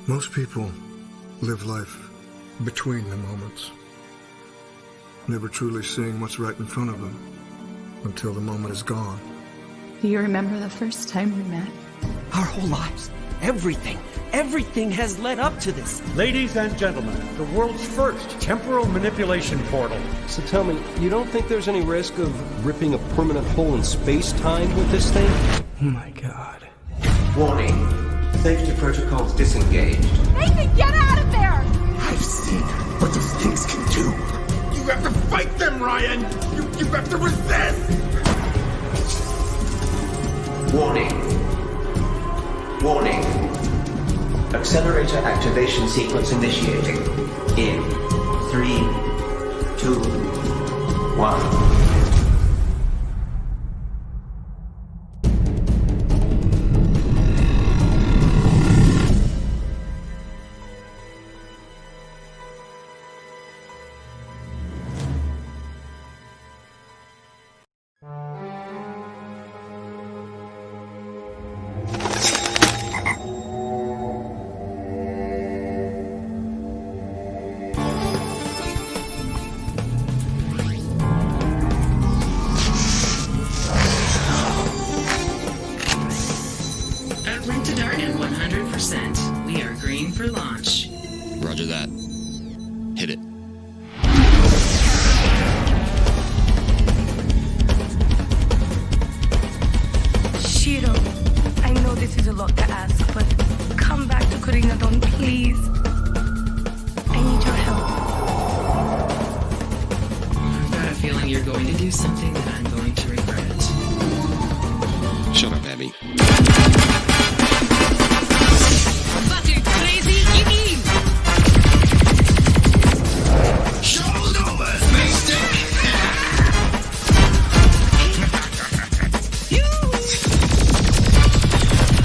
Most people live life between the moments, never truly seeing what's right in front of them until the moment is gone. Do you remember the first time we met? Our whole lives, everything has led up to this. Ladies and gentlemen, the world's first temporal manipulation portal. So tell me, you don't think there's any risk of ripping a permanent hole in space-time with this thing? Oh my god. Warning. Safety protocols disengaged. Nathan, get out of there! I've seen what those things can do. You have to fight them, Ryan! You have to resist! Warning. Warning. Accelerator activation sequence initiating. In 3, 2, 1. We are green for launch. Roger that. Hit it. Shiro, I know this is a lot to ask, but come back to Koreatown, please. I need your help. I've got a feeling you're going to do something that I'm going to regret. Shut up, Abby. Fucking crazy, you mean? Show's over, space stick!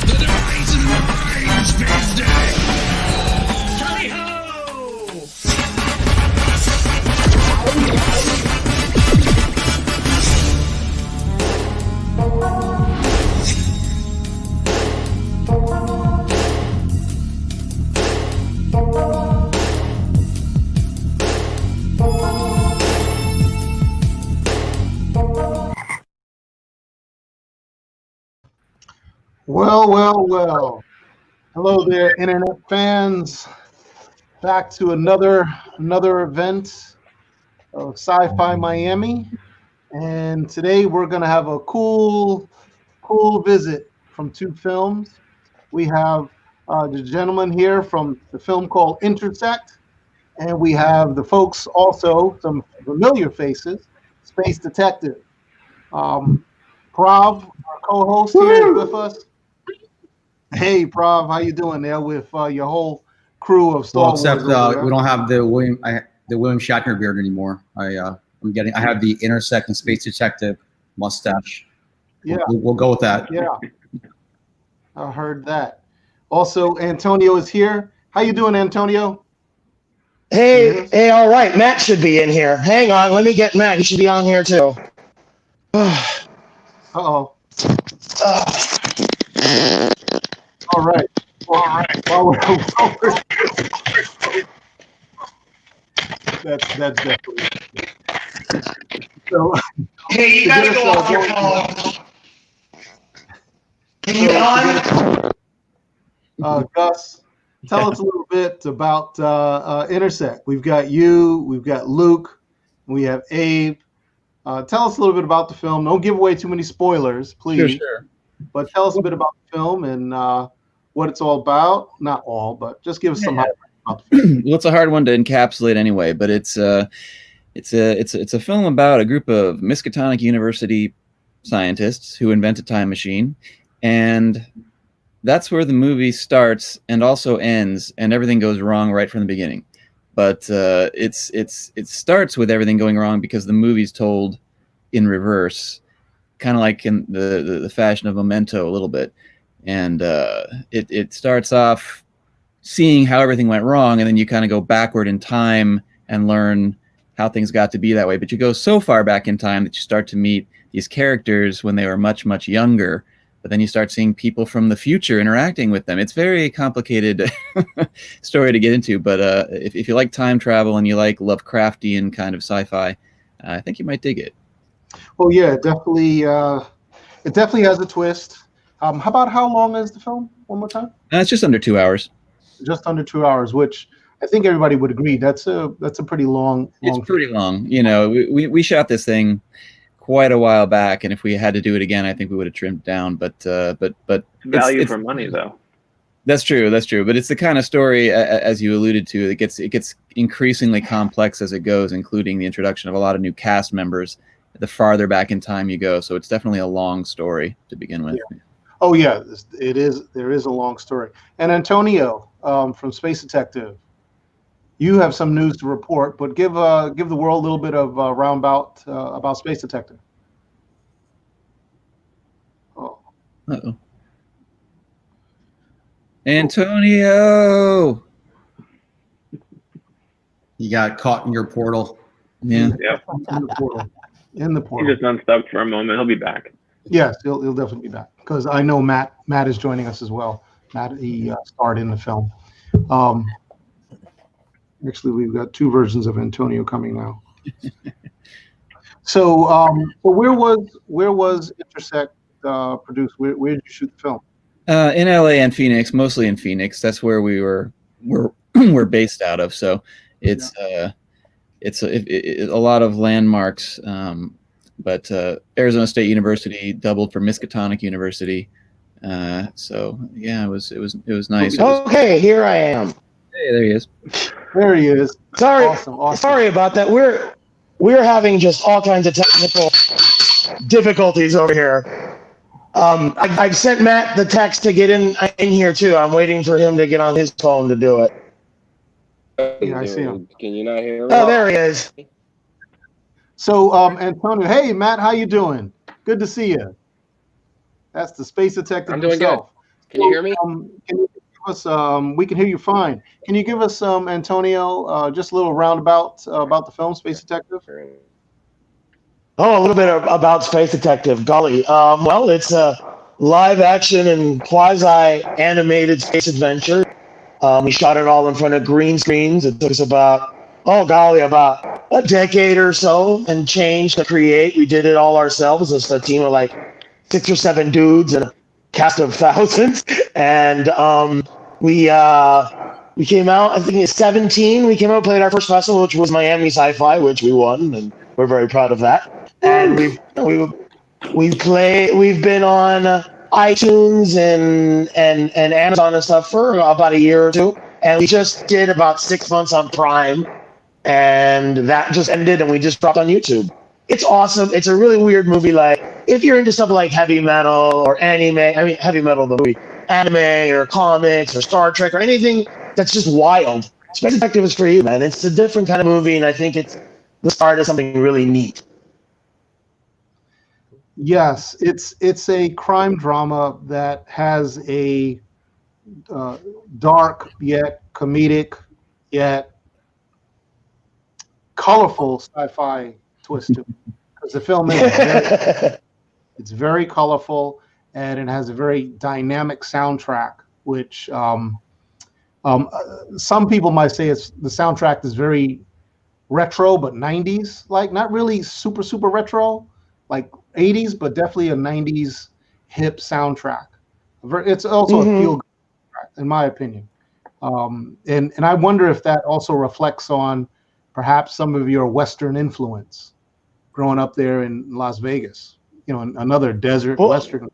The device is mine, space stick! Tally-ho! Well. Hello there, internet fans. Back to another event of Sci-Fi Miami. And today we're going to have a cool visit from two films. We have the gentleman here from the film called Intercept. And we have the folks also, some familiar faces, Space Detective. Prav, our co-host here is with us. Hey, Prav, how you doing there with your whole crew of Star Wars? Except we don't have the William Shatner beard anymore. I have the Intersect and Space Detective mustache. Yeah, we'll go with that. Yeah, I heard that. Also, Antonio is here. How you doing, Antonio? Hey, all right. Matt should be in here. Hang on, let me get Matt. He should be on here too. Uh-oh. All right. That's definitely. So, hey, you gotta go off your phone. Can you get on? Gus, tell us a little bit about Intersect. We've got you, we've got Luke, we have Abe. Tell us a little bit about the film. Don't give away too many spoilers, please. Sure. But tell us a bit about the film and what it's all about. Not all, but just give us some highlights about the film. Well, it's a hard one to encapsulate anyway, but it's a film about a group of Miskatonic University scientists who invent a time machine, and that's where the movie starts and also ends, and everything goes wrong right from the beginning. But it starts with everything going wrong because the movie's told in reverse, kind of like in the fashion of Memento a little bit. And it starts off seeing how everything went wrong, and then you kind of go backward in time and learn how things got to be that way. But you go so far back in time that you start to meet these characters when they were much, much younger, but then you start seeing people from the future interacting with them. It's very complicated story to get into, but if you like time travel and you like Lovecraftian kind of sci-fi, I think you might dig it. Oh yeah, definitely. It definitely has a twist. How long is the film? One more time. It's just under 2 hours. Just under 2 hours, which I think everybody would agree that's a pretty long. It's pretty long. You know, we shot this thing quite a while back, and if we had to do it again, I think we would have trimmed down. But value for money, though. That's true. That's true. But it's the kind of story, as you alluded to, it gets increasingly complex as it goes, including the introduction of a lot of new cast members the farther back in time you go. So it's definitely a long story to begin with. Yeah. Oh yeah, it is. There is a long story. And Antonio from Space Detective, you have some news to report, but give the world a little bit of roundabout about Space Detective. Oh. Uh-oh. Antonio, you got caught in your portal. Yeah. Yep. In the portal. He just unstuck for a moment. He'll be back. Yes, he'll definitely be back because I know Matt is joining us as well. Matt, he starred in the film. Actually, we've got two versions of Antonio coming now. So where was Intercept produced? Where did you shoot the film? In LA and Phoenix, mostly in Phoenix. That's where we're based out of. So it's a lot of landmarks. But Arizona State University doubled for Miskatonic University. So yeah, it was nice. Okay, here I am. Hey, there he is. There he is. Sorry, awesome. Sorry about that. We're having just all kinds of technical difficulties over here. I've sent Matt the text to get in here too. I'm waiting for him to get on his phone to do it. Yeah, I see him. Can you not hear me? Oh, there he is. So, Antonio, hey, Matt, how you doing? Good to see you. That's the Space Detective I'm doing himself. good. Can you hear me? Can you give us, we can hear you fine. Can you give us, Antonio, just a little roundabout about the film Space Detective? Oh, a little bit about Space Detective. Golly. Well, it's a live action and quasi-animated space adventure. We shot it all in front of green screens. It took us about a decade or so and change to create. We did it all ourselves. It's a team of like 6 or 7 dudes and a cast of thousands. And we came out, I think it's 17. We came out and played our first festival, which was Miami SciFi, which we won, and we're very proud of that. And we've been on iTunes and Amazon and stuff for about a year or two. And we just did about 6 months on Prime. And that just ended, and we just dropped on YouTube. It's awesome. It's a really weird movie. Like, if you're into stuff like heavy metal or anime, I mean, heavy metal, the movie, anime or comics or Star Trek or anything that's just wild, Space Detective is for you, man. It's a different kind of movie, and I think it's the start of something really neat. Yes, it's a crime drama that has a dark yet comedic yet colorful sci-fi twist to it, because the film is it's very colorful and it has a very dynamic soundtrack, which some people might say the soundtrack is very retro, but 90s, like not really super retro, like 80s, but definitely a 90s hip soundtrack. It's also a feel-good track, in my opinion, and I wonder if that also reflects on perhaps some of your Western influence growing up there in Las Vegas, another desert Western.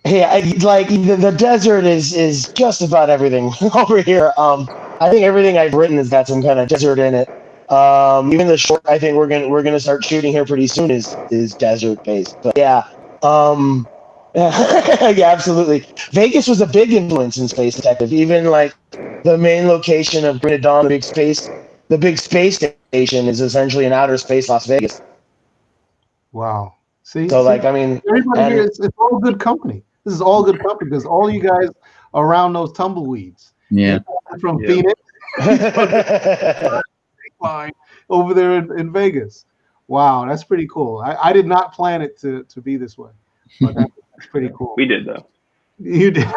Yeah, like the desert is just about everything over here. I think everything I've written has got some kind of desert in it. Even the short I think we're gonna start shooting here pretty soon is desert based. But yeah, yeah, absolutely. Vegas was a big influence in Space Detective. Even like the main location of Green Dawn, the big space station is essentially in outer space Las Vegas. Wow. See, like, I mean, everybody here, it's all good company. This is all good company because all you guys are around those tumbleweeds. Yeah. From Phoenix over there in Vegas. Wow, that's pretty cool. I did not plan it to be this way, but That's pretty cool. We did though. You did.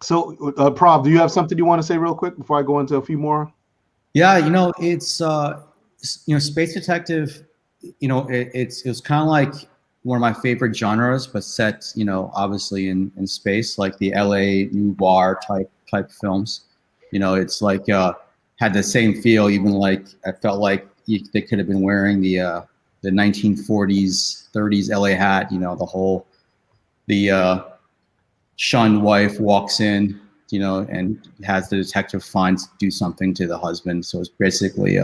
So, Prav, do you have something you want to say real quick before I go into a few more? Yeah, it's Space Detective. It's kind of like one of my favorite genres, but set obviously in space, like the LA noir type films. It's like had the same feel. Even like I felt like they could have been wearing the 1940s, 30s LA hat. The shunned wife walks in, and has the detective do something to the husband. So it's basically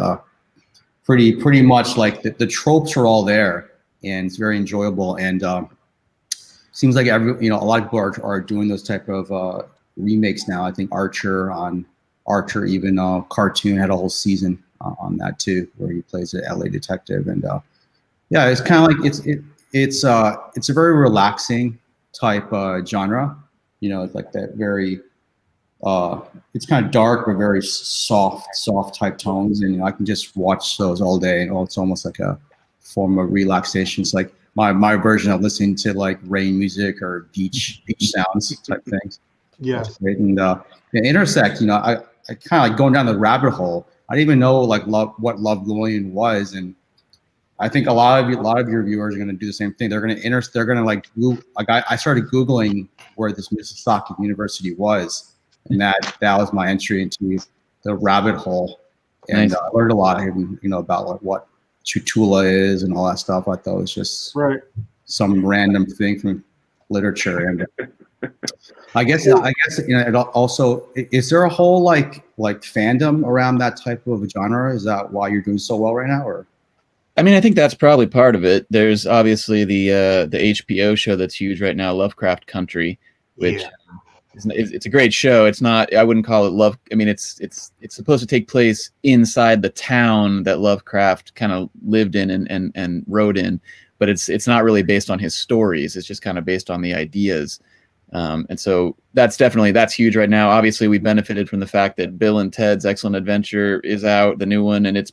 pretty much like the tropes are all there, and it's very enjoyable. And seems like a lot of people are doing those type of remakes now. I think Archer, even Cartoon had a whole season on that too, where he plays an LA detective. And yeah, it's kind of like it's a very relaxing type genre. It's like that very it's kind of dark but very soft type tones, and I can just watch those all day. It's almost like a form of relaxation. It's like my version of listening to like rain music or beach sounds type things. Yes. And Intersect, I kind of like going down the rabbit hole. I didn't even know like what Love Lillian was, and I think a lot of your viewers are going to do the same thing. They're going to like Google. Like I started Googling where this Mississauga University was, and that was my entry into the rabbit hole. And Nice. I learned a lot, about like what Chutula is and all that stuff. I thought it was just some random thing from literature. And I guess it also, is there a whole like fandom around that type of genre? Is that why you're doing so well right now, or? I mean, I think that's probably part of it. There's obviously the HBO show that's huge right now, Lovecraft Country, which it's a great show. It's not, I wouldn't call it love. I mean, it's supposed to take place inside the town that Lovecraft kind of lived in and wrote in, but it's not really based on his stories. It's just kind of based on the ideas. And so that's huge right now. Obviously, we benefited from the fact that Bill and Ted's Excellent Adventure is out, the new one, and it's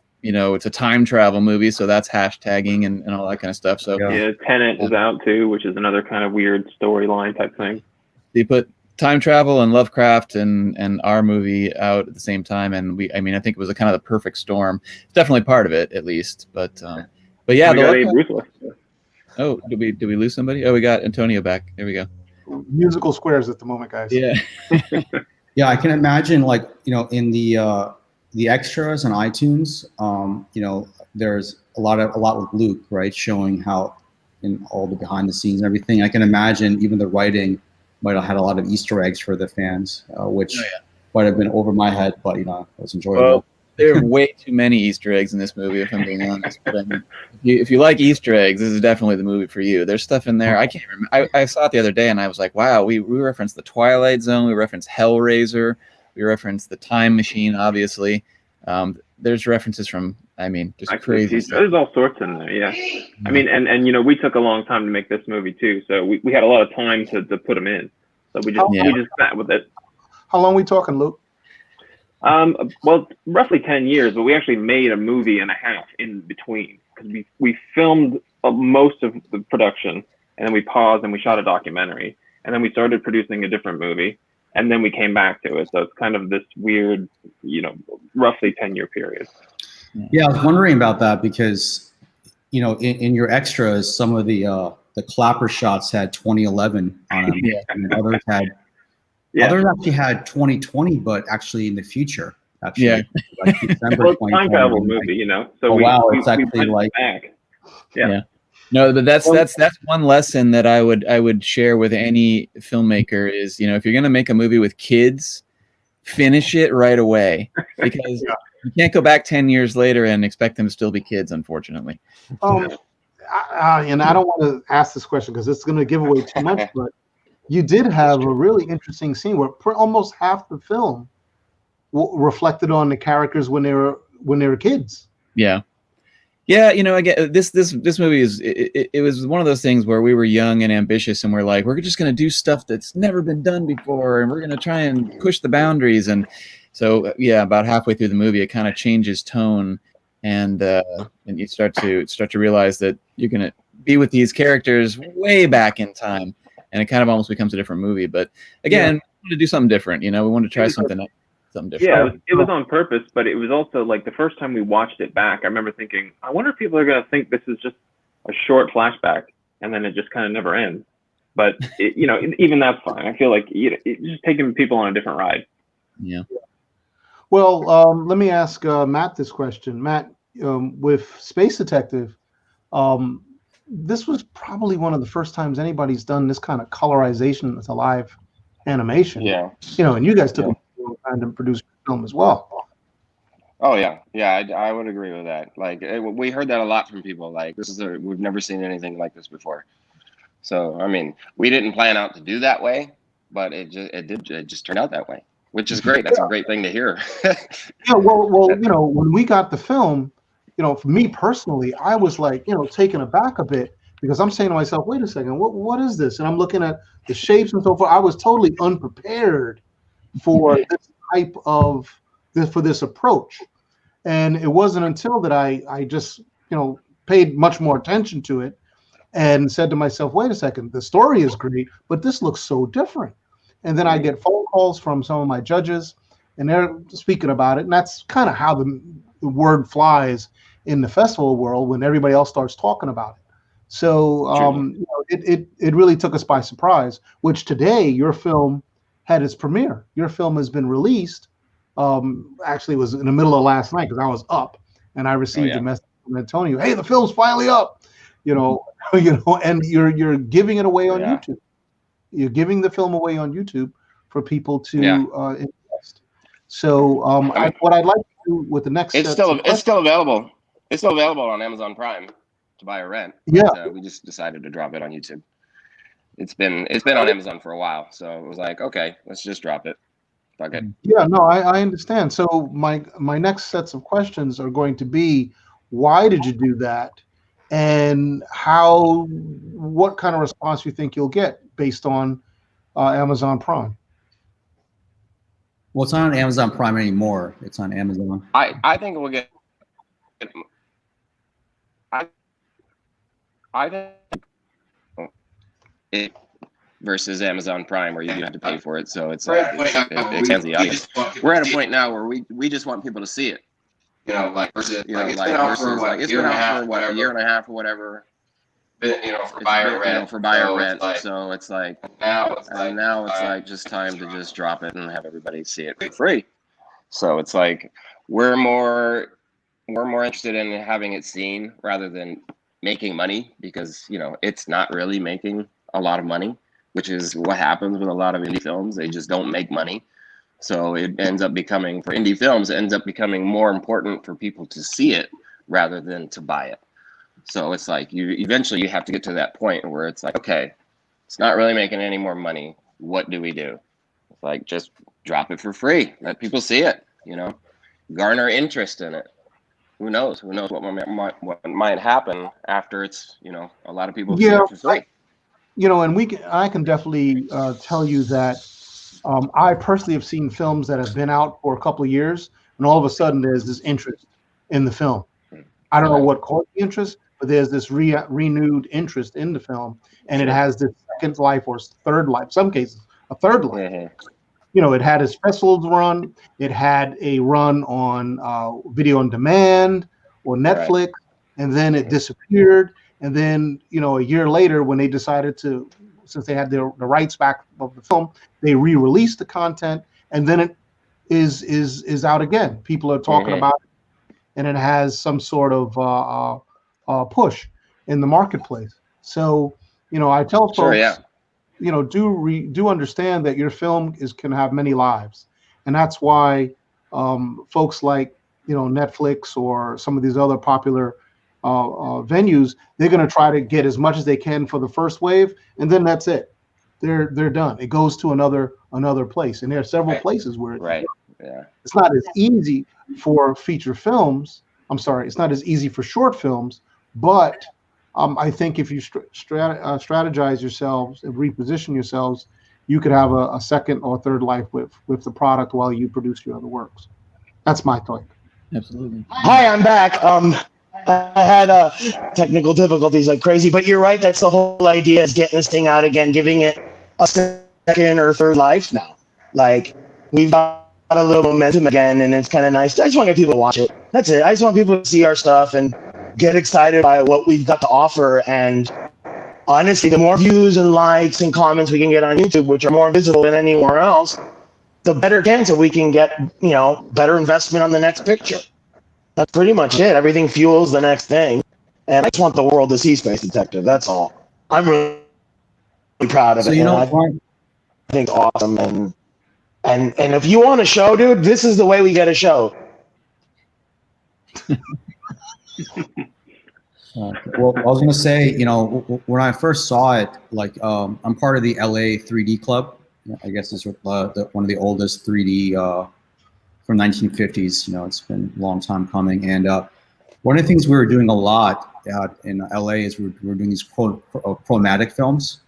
a time travel movie, so that's hashtagging and all that kind of stuff. So yeah, Tenet is out too, which is another kind of weird storyline type thing. They put time travel and Lovecraft and our movie out at the same time, and I think it was a kind of the perfect storm. It's definitely part of it, at least. But yeah, we got Abe Ruthless. Oh, did we lose somebody? Oh, we got Antonio back. There we go. Musical squares at the moment, guys. Yeah. Yeah, I can imagine like, in the extras on iTunes, there's a lot with Luke, right? Showing how in all the behind the scenes and everything. I can imagine even the writing might have had a lot of Easter eggs for the fans, which might have been over my head, but it was enjoyable. Well, there are way too many Easter eggs in this movie, if I'm being honest. But if you like Easter eggs, this is definitely the movie for you. There's stuff in there I can't remember. I saw it the other day, and I was like, wow, we referenced the Twilight Zone, we referenced Hellraiser, we referenced the Time Machine, obviously. There's references from, just crazy stuff. There's all sorts in there, yeah. I mean, and we took a long time to make this movie too, so we had a lot of time to put them in. So we just sat with it. How long are we talking, Luke? Well, roughly 10 years, but we actually made a movie and a half in between, because we filmed most of the production, and then we paused and we shot a documentary, and then we started producing a different movie, and then we came back to it. So it's kind of this weird, roughly 10-year period. Yeah, I was wondering about that because, in your extras, some of the clapper shots had 2011 on them, and others had. Yeah. Others actually had 2020, but actually in the future. Actually, like December well, time travel movie, So it's actually like back. Yeah. No, but that's one lesson that I would share with any filmmaker is, if you're gonna make a movie with kids, finish it right away, because you can't go back 10 years later and expect them to still be kids, unfortunately. And I don't want to ask this question because it's going to give away too much, but you did have a really interesting scene where almost half the film reflected on the characters when they were kids. Yeah. I get this movie it was one of those things where we were young and ambitious, and we're like, we're just going to do stuff that's never been done before, and we're going to try and push the boundaries. And so, about halfway through the movie, it kind of changes tone, and you start to realize that you're going to be with these characters way back in time, and it kind of almost becomes a different movie. But again, we want to do something different. We want to try something different. Yeah, it was on purpose, but it was also like the first time we watched it back, I remember thinking, I wonder if people are going to think this is just a short flashback, and then it just kind of never ends. But even that's fine. I feel like it's just taking people on a different ride. Yeah. Well, let me ask Matt this question. Matt, with Space Detective, this was probably one of the first times anybody's done this kind of colorization with a live animation. Yeah. And you guys took a long time to produce a film as well. Oh yeah, I would agree with that. Like we heard that a lot from people. Like we've never seen anything like this before. So I mean, we didn't plan out to do that way, but it just turned out that way, which is great. That's a great thing to hear. Yeah, well, when we got the film, for me personally, I was like, taken aback a bit because I'm saying to myself, wait a second, what is this? And I'm looking at the shapes and so forth. I was totally unprepared for this type of for this approach. And it wasn't until that I just, paid much more attention to it and said to myself, wait a second, the story is great, but this looks so different. And then I get phone calls from some of my judges, and they're speaking about it. And that's kind of how the word flies in the festival world when everybody else starts talking about it. So it really took us by surprise, which today your film had its premiere. Your film has been released. Actually, it was in the middle of last night because I was up and I received a message from Antonio. Hey, the film's finally up, and you're giving it away on YouTube. You're giving the film away on YouTube for people to invest. So what I'd like to do with the next it's still available. It's still available on Amazon Prime to buy or rent. Yeah, but, we just decided to drop it on YouTube. It's been on Amazon for a while, so it was like, okay, let's just drop it. Fuck it. Yeah, no, I understand. So my next sets of questions are going to be, why did you do that, and what kind of response you think you'll get based on Amazon Prime? Well, it's not on Amazon Prime anymore. It's on Amazon. I think we'll get. I think it versus Amazon Prime, where you do have to pay for it, so it's it expands the audience. We're at a point now where we just want people to see it. Versus it's been out for a year and a half or whatever. For buy or rent. So it's like now it's like just time to just drop it and have everybody see it for free. So it's like we're more interested in having it seen rather than making money, because it's not really making a lot of money, which is what happens with a lot of indie films. They just don't make money. So it ends up becoming, for indie films, it ends up becoming more important for people to see it rather than to buy it. So it's like eventually you have to get to that point where it's like, okay, it's not really making any more money. What do we do? It's like, just drop it for free. Let people see it, garner interest in it. Who knows? Who knows what might happen after it's, a lot of people see it for free. And I can definitely tell you that I personally have seen films that have been out for a couple of years, and all of a sudden there's this interest in the film. I don't know what caused the interest, but there's this renewed interest in the film, and it has this second life or third life, some cases a third life. It had its festivals run, it had a run on video on demand or Netflix, and then it disappeared. And then, a year later, when they decided to, since they had the rights back of the film, they re-released the content, and then it is out again. People are talking about it, and it has some sort of push in the marketplace. So, I tell folks, do understand that your film can have many lives, and that's why folks like Netflix or some of these other popular venues, they're going to try to get as much as they can for the first wave, and then that's it. They're done. It goes to another place, and there are several places where it's not as easy for feature films. I'm sorry, it's not as easy for short films, but I think if you strategize yourselves and reposition yourselves, you could have a second or third life with the product while you produce your other works. That's my thought. Absolutely. Hi, I'm back. I had technical difficulties like crazy, but you're right. That's the whole idea, is getting this thing out again, giving it a second or third life now. Like, we've got a little momentum again, and it's kind of nice. I just want to get people to watch it. That's it. I just want people to see our stuff and get excited by what we've got to offer. And honestly, the more views and likes and comments we can get on YouTube, which are more visible than anywhere else, the better chance that we can get, better investment on the next picture. That's pretty much it. Everything fuels the next thing. And I just want the world to see Space Detective. That's all. I'm really proud of it. I think it's awesome. And if you want a show, dude, this is the way we get a show. Well, I was going to say, when I first saw it, like, I'm part of the LA 3D Club. I guess it's one of the oldest 3D from 1950s. It's been a long time coming. And one of the things we were doing a lot in LA is we were doing these chromatic films.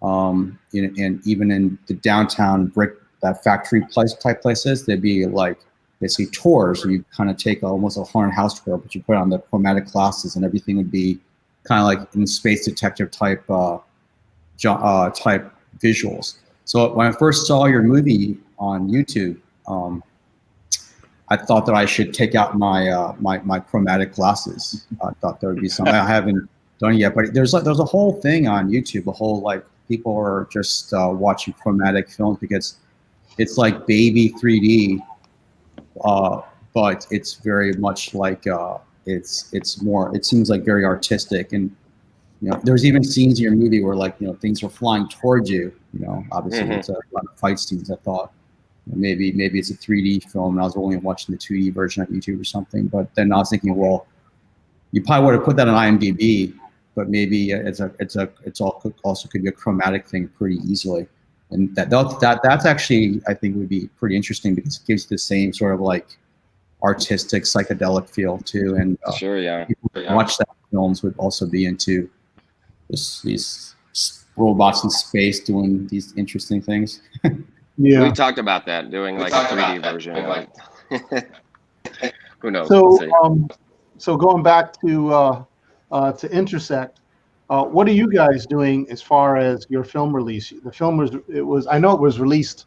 And even in the downtown brick, that factory type places, there'd be like basically tours. So you kind of take almost a haunted house tour, but you put on the chromatic glasses, and everything would be kind of like in Space Detective type type visuals. So when I first saw your movie on YouTube, I thought that I should take out my my chromatic glasses. I thought there would be something. I haven't done it yet, but there's a whole thing on YouTube. A whole, like, people are just watching chromatic films because it's like baby 3D, but it's very much like it's more. It seems like very artistic, and there's even scenes in your movie where, like, things are flying towards you. Obviously it's a lot of fight scenes. I thought maybe it's a 3D film, and I was only watching the 2D version on YouTube or something. But then I was thinking, well, you probably would have put that on IMDb, but maybe it's also could be a chromatic thing pretty easily. And that's actually, I think, would be pretty interesting because it gives the same sort of like artistic psychedelic feel too. And sure, yeah. People who watch that films would also be into these robots in space doing these interesting things. Yeah, we talked about that, doing like a 3D version. Who knows? So, We'll so going back to Intercept, what are you guys doing as far as your film release? The film was I know it was released.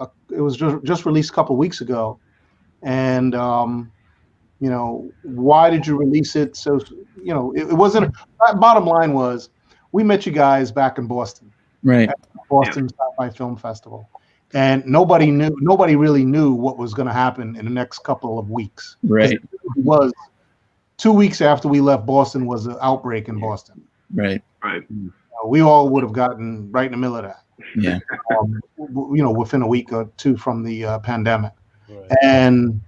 It was just released a couple of weeks ago, and why did you release it? So it wasn't. Bottom line was, we met you guys back in Boston, right? At Boston SciFi Film Festival, and nobody really knew what was going to happen in the next couple of weeks. Right. It was 2 weeks after we left Boston was an outbreak in Boston. Right. Right. We all would have gotten right in the middle of that. Yeah. Within a week or two from the pandemic, and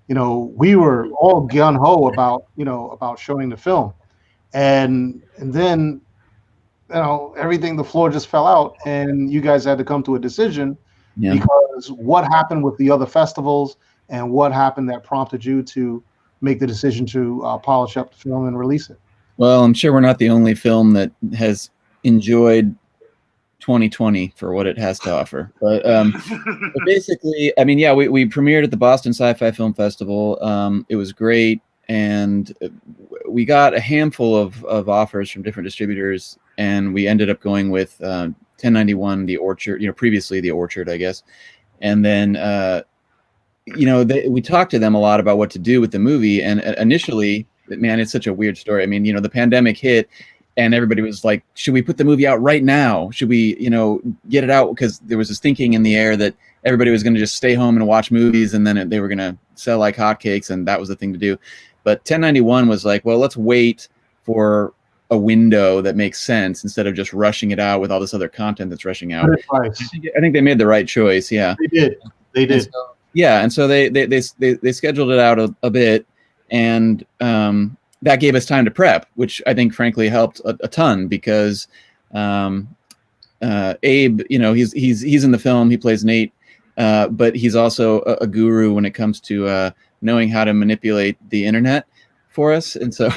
we were all gung ho about showing the film, and then everything, the floor just fell out, and you guys had to come to a decision because what happened with the other festivals and what happened that prompted you to make the decision to polish up the film and release it. Well, I'm sure we're not the only film that has enjoyed 2020 for what it has to offer. But basically, I mean, yeah, we premiered at the Boston Sci-Fi Film Festival. It was great, and we got a handful of offers from different distributors, and we ended up going with 1091, The Orchard, previously The Orchard, I guess. And then, we talked to them a lot about what to do with the movie. And initially, man, it's such a weird story. I mean, the pandemic hit, and everybody was like, should we put the movie out right now? Should we, get it out? Because there was this thinking in the air that everybody was going to just stay home and watch movies, and then they were going to sell like hotcakes, and that was the thing to do. But 1091 was like, well, let's wait for a window that makes sense instead of just rushing it out with all this other content that's rushing out. I think they made the right choice. Yeah, they did. And so they scheduled it out a bit, and that gave us time to prep, which I think frankly helped a ton because Abe, he's in the film, he plays Nate, but he's also a guru when it comes to knowing how to manipulate the internet for us, and so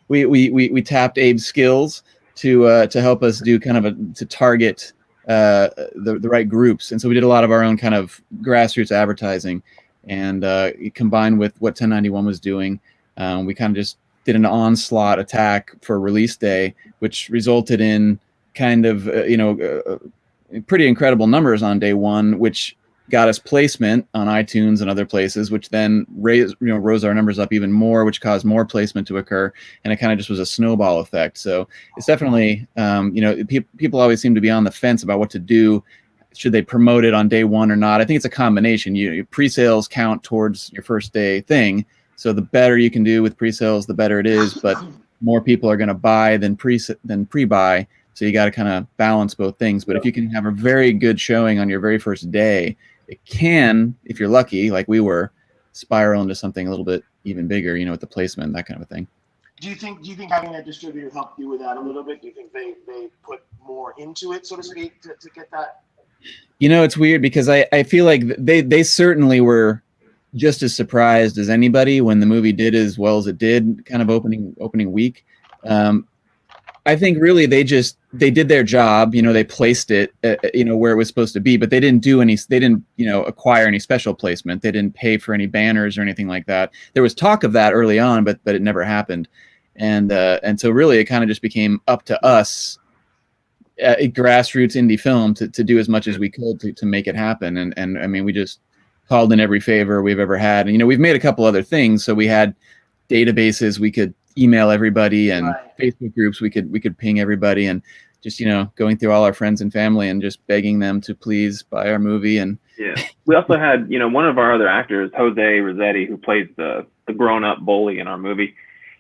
we tapped Abe's skills to help us do kind of to target the right groups, and so we did a lot of our own kind of grassroots advertising, and combined with what 1091 was doing, We kind of just did an onslaught attack for release day, which resulted in kind of pretty incredible numbers on day one, which got us placement on iTunes and other places, which then rose our numbers up even more, which caused more placement to occur, and it kind of just was a snowball effect. So it's definitely people always seem to be on the fence about what to do. Should they promote it on day one or not? I think it's a combination. Your pre-sales count towards your first day thing, so the better you can do with pre-sales, the better it is. But more people are going to buy than pre-buy, so you got to kind of balance both things. But if you can have a very good showing on your very first day, it can, if you're lucky, like we were, spiral into something a little bit even bigger, with the placement, that kind of a thing. Do you think having a distributor helped you with that a little bit? Do you think they put more into it, so to speak, to get that? It's weird because I feel like they certainly were just as surprised as anybody when the movie did as well as it did, kind of opening week. I think really they did their job. They placed it, where it was supposed to be, but they didn't acquire any special placement. They didn't pay for any banners or anything like that. There was talk of that early on, but it never happened. And so really it kind of just became up to us, grassroots indie film, to do as much as we could to make it happen. And I mean, we just called in every favor we've ever had. And, we've made a couple other things. So we had databases we could email everybody, and Facebook groups we could ping everybody, and just going through all our friends and family and just begging them to please buy our movie. And we also had one of our other actors, Jose Rossetti, who plays the grown-up bully in our movie.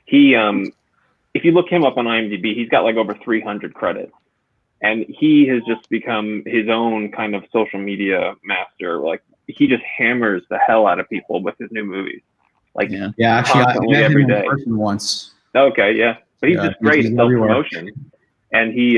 He if you look him up on IMDb, he's got like over 300 credits, and he has just become his own kind of social media master. Like, he just hammers the hell out of people with his new movies. Like, actually, I met every him day. in person once. Okay, yeah, but he's just great at self-promotion, and he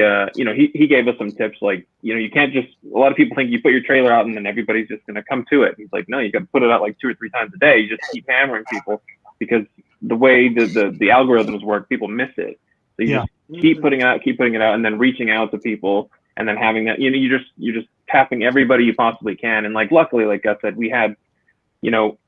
gave us some tips. Like, you can't just. A lot of people think you put your trailer out and then everybody's just gonna come to it. He's like, no, you got to put it out like 2 or 3 times a day. You just keep hammering people, because the way the algorithms work, people miss it. So you just keep putting it out, and then reaching out to people, and then having that. You're just tapping everybody you possibly can. And like, luckily, like I said, we had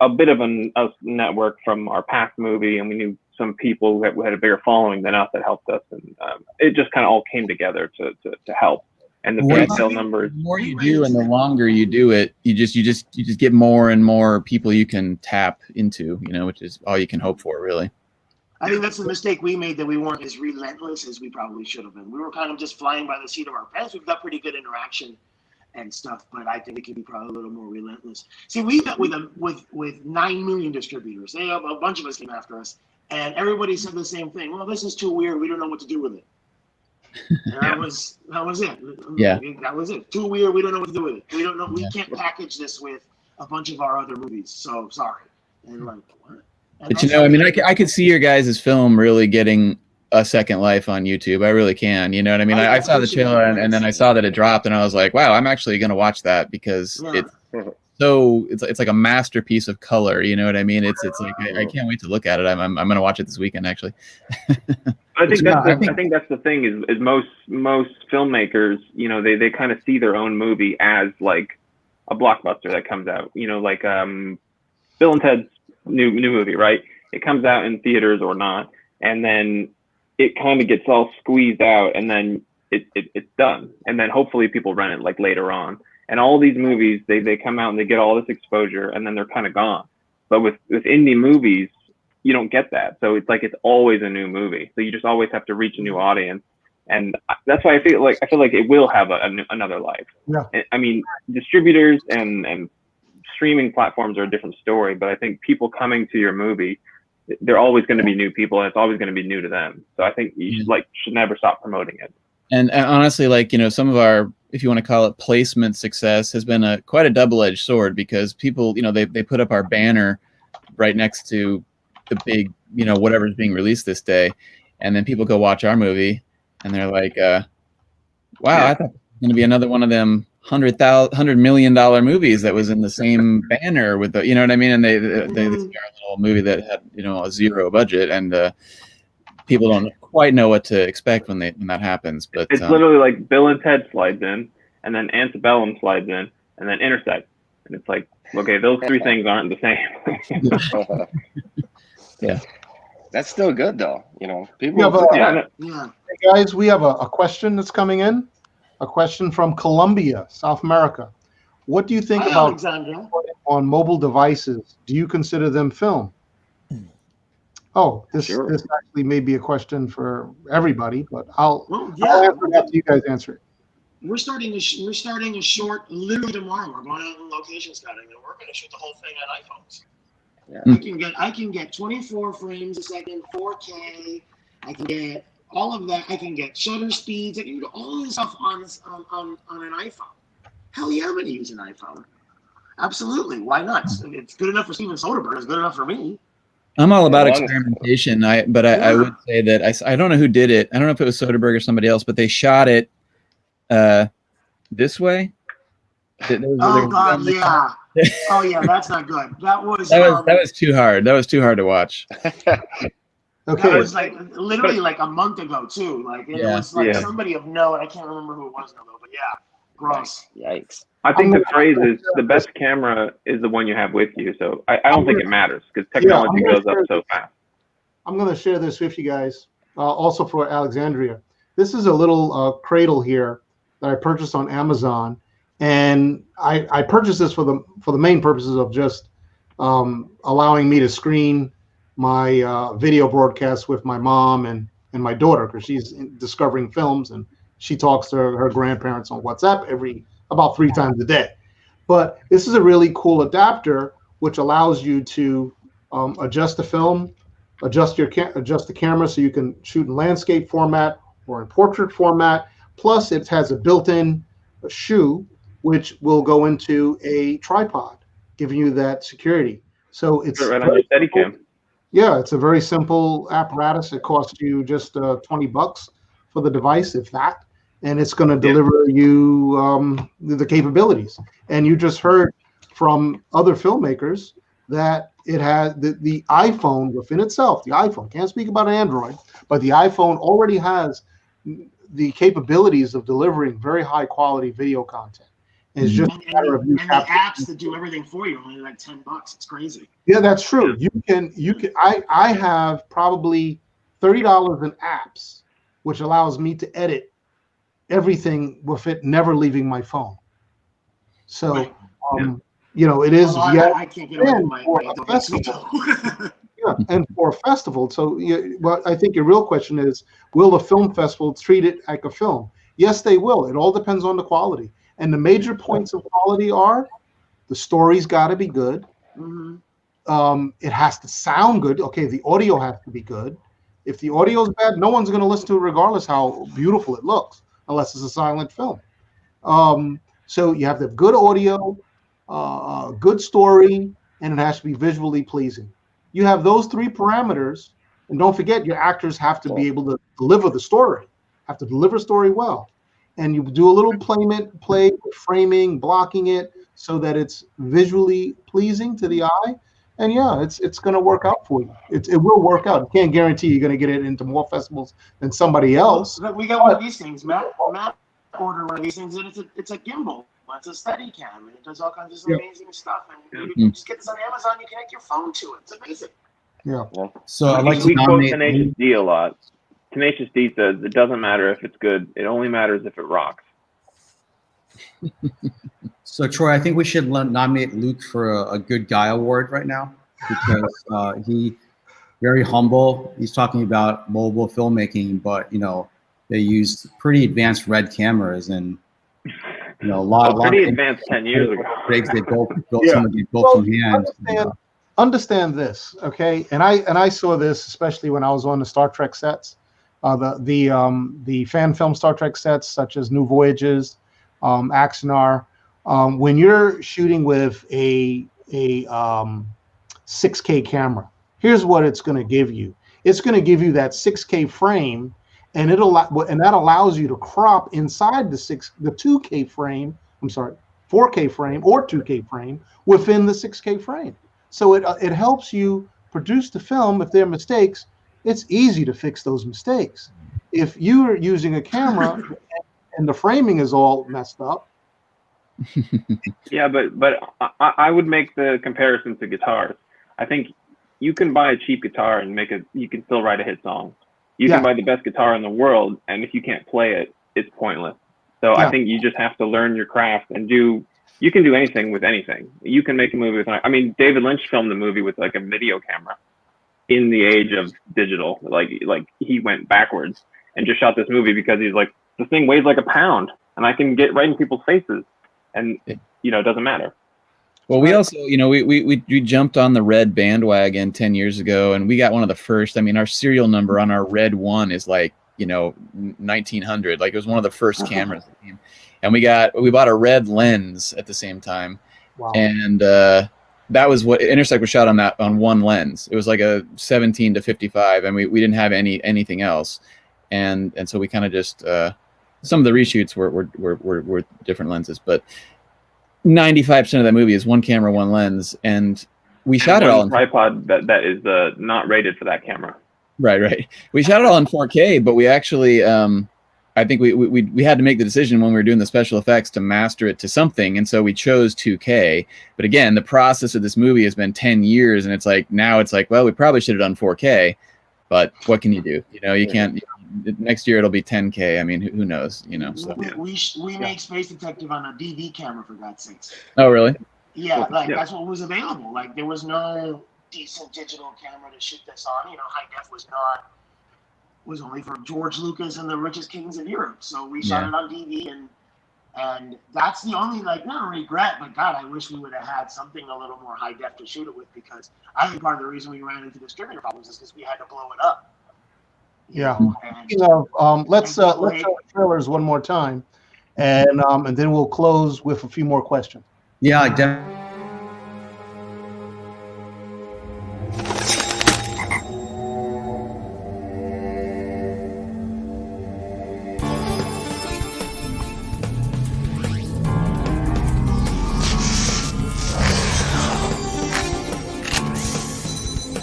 a bit of a network from our past movie, and we knew some people who had a bigger following than us that helped us, and it just kind of all came together to help. And the pre-sale numbers. The more you do, and the longer you do it, you just get more and more people you can tap into, which is all you can hope for, really. I think that's the mistake we made, that we weren't as relentless as we probably should have been. We were kind of just flying by the seat of our pants. We've got pretty good interaction and stuff, but I think it could be probably a little more relentless. See, we met with 9 million distributors. They have a bunch of us came after us, and everybody said the same thing. Well, this is too weird. We don't know what to do with it. And that was it. Yeah, that was it. Too weird. We don't know what to do with it. We don't know. We can't package this with a bunch of our other movies. So sorry. And like, what? And but I mean, I could see your guys' film really getting a second life on YouTube. I really can. You know what I mean? I saw the trailer, and then I saw that it dropped, and I was like, wow, I'm actually going to watch that, because it's like a masterpiece of color. You know what I mean? It's like I can't wait to look at it. I'm going to watch it this weekend, actually. I think that's the thing is most filmmakers, they kind of see their own movie as like a blockbuster that comes out. Like Bill and Ted's new movie, right? It comes out in theaters or not, and then it kind of gets all squeezed out, and then it's done, and then hopefully people rent it like later on. And all these movies, they come out and they get all this exposure, and then they're kind of gone. But with indie movies, you don't get that. So it's like it's always a new movie. So you just always have to reach a new audience, and that's why I feel like it will have another life. Yeah. I mean, distributors and streaming platforms are a different story, but I think people coming to your movie, they're always going to be new people, and it's always going to be new to them. So I think you should never stop promoting it. And honestly, some of our, if you want to call it, placement success has been quite a double-edged sword, because people, they put up our banner right next to the big, whatever's being released this day, and then people go watch our movie, and they're like, wow, I thought it was going to be another one of them $100 million movies that was in the same banner with the, you know what I mean? And they see our little movie that had, a zero budget, and people don't quite know what to expect when that happens. But it's literally like Bill and Ted slides in, and then Antebellum slides in, and then Intercept, and it's like, okay, those 3 things aren't the same. Yeah. That's still good though. You know, people. We have Yeah. Hey guys, we have a question that's coming in. A question from Colombia, South America. What do you think about Alexandra. on mobile devices? Do you consider them film? Oh, this actually may be a question for everybody, but I'll answer it after you guys answer it. We're starting a short literally tomorrow. We're going out on location scouting, and we're going to shoot the whole thing on iPhones. Yeah. I can get 24 frames a second, 4K. I can get all of that. I can get shutter speeds. I can do all this stuff on an iPhone. Hell yeah, I'm going to use an iPhone. Absolutely, why not? It's good enough for Steven Soderbergh. It's good enough for me. I'm all about experimentation. But I would say that I don't know who did it. I don't know if it was Soderbergh or somebody else, but they shot it this way. Oh God, yeah. Oh yeah, that's not good. That was too hard. That was too hard to watch. Okay. That was like literally like a month ago too. Like it was like somebody of note. I can't remember who it was now though, but yeah, gross. Yikes. I think the phrase is the best camera is the one you have with you. So I don't think it matters because technology goes up so fast. I'm going to share this with you guys, also for Alexandria. This is a little cradle here that I purchased on Amazon, and I purchased this for the main purposes of just allowing me to screen my video broadcasts with my mom and my daughter, because she's discovering films and she talks to her grandparents on WhatsApp about 3 times a day. But this is a really cool adapter which allows you to adjust the film, adjust the camera so you can shoot in landscape format or in portrait format. Plus, it has a built-in shoe which will go into a tripod, giving you that security. So it's right on your Steadicam. Yeah, it's a very simple apparatus. It costs you just $20 for the device, if that, and it's going to deliver you the capabilities. And you just heard from other filmmakers that it has the iPhone within itself. The iPhone, can't speak about Android, but the iPhone already has the capabilities of delivering very high quality video content. And it's just a matter of you and the apps that do everything for you are only like $10. It's crazy. Yeah, that's true. You can. I have probably $30 in apps, which allows me to edit everything with it never leaving my phone. So, you know, it is. Well, I can't get away with my festival. Yeah, and for a festival. So, well, I think your real question is, will the film festival treat it like a film? Yes, they will. It all depends on the quality. And the major points of quality are the story's got to be good. Mm-hmm. It has to sound good. Okay, the audio has to be good. If the audio is bad, no one's going to listen to it regardless how beautiful it looks, unless it's a silent film. So you have to have good audio, good story, and it has to be visually pleasing. You have those 3 parameters, and don't forget your actors have to be able to deliver the story, have to deliver story well. And you do a little play, framing, blocking it so that it's visually pleasing to the eye. And yeah, it's going to work out for you. It will work out. I can't guarantee you're going to get it into more festivals than somebody else. We got one of these things. Matt ordered one of these things, and it's a gimbal. It's a Steadicam, and it does all kinds of amazing stuff. And you just get this on Amazon. You connect your phone to it. It's amazing. Yeah. So I like to we quote nominate. Tenacious D a lot. Tenacious D says it doesn't matter if it's good; it only matters if it rocks. So Troy, I think we should nominate Luke for a good guy award right now, because he very humble. He's talking about mobile filmmaking, but you know they used pretty advanced red cameras and you know a lot pretty of advanced 10 years ago. rigs they built some of these built from hand. Understand this, okay? And I saw this especially when I was on the Star Trek sets, the fan film Star Trek sets such as New Voyages, Axanar. When you're shooting with a 6K camera, here's what it's going to give you. It's going to give you that 6K frame, and that allows you to crop inside the 2K frame. I'm sorry, 4K frame or 2K frame within the 6K frame. So it helps you produce the film. If there are mistakes, it's easy to fix those mistakes. If you're using a camera and the framing is all messed up. Yeah, but I would make the comparison to guitars. I think you can buy a cheap guitar and you can still write a hit song. You Yeah. can buy the best guitar in the world, and if you can't play it, it's pointless. So Yeah. I think you just have to learn your craft and you can do anything with anything. You can make a movie with, I mean, David Lynch filmed the movie with like a video camera in the age of digital. Like he went backwards and just shot this movie because he's like, this thing weighs like a pound and I can get right in people's faces and, you know, it doesn't matter. Well, we also, you know, we jumped on the red bandwagon 10 years ago, and we got one of the first. I mean, our serial number on our red one is like, you know, 1900. Like it was one of the first cameras. And we bought a red lens at the same time. Wow. And that was what Intercept was shot on one lens. It was like a 17-55, and we didn't have anything else. And so we kind of just some of the reshoots were different lenses, but 95% of that movie is one camera, one lens, and we shot it all in tripod that is not rated for that camera. Right. We shot it all in 4K, but we actually, I think we had to make the decision when we were doing the special effects to master it to something, and so we chose 2K. But again, the process of this movie has been 10 years, and it's like now it's like, well, we probably should have done 4K, but what can you do? You know, you can't. Next year it'll be 10K. I mean, who knows? You know. So We made Space Detective on a DV camera, for God's sakes. Oh, really? Yeah, like that's what was available. Like there was no decent digital camera to shoot this on. You know, high def was only for George Lucas and the richest kings of Europe. So we shot it on DV, and that's the only, like, not a regret, but God, I wish we would have had something a little more high def to shoot it with, because I think part of the reason we ran into distributor problems is because we had to blow it up. Yeah. Let's show the trailers one more time, and then we'll close with a few more questions. Yeah, I definitely.